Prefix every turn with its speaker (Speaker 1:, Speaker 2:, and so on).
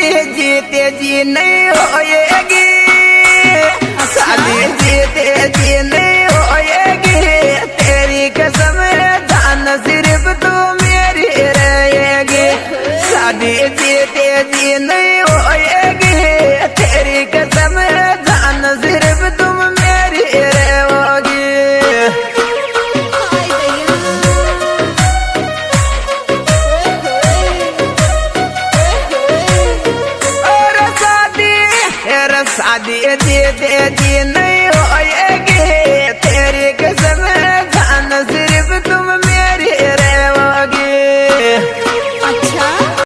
Speaker 1: जीते जी नहीं होएगी, शादी जीते जी नहीं होएगी, तेरी कसम जान सिर्फ तू मेरी रहेगी। शादी जीते जी नहीं होएगी, तेरी कसम जान सिर्फ तुम मेरी रहोगी। शादी जीते जी नहीं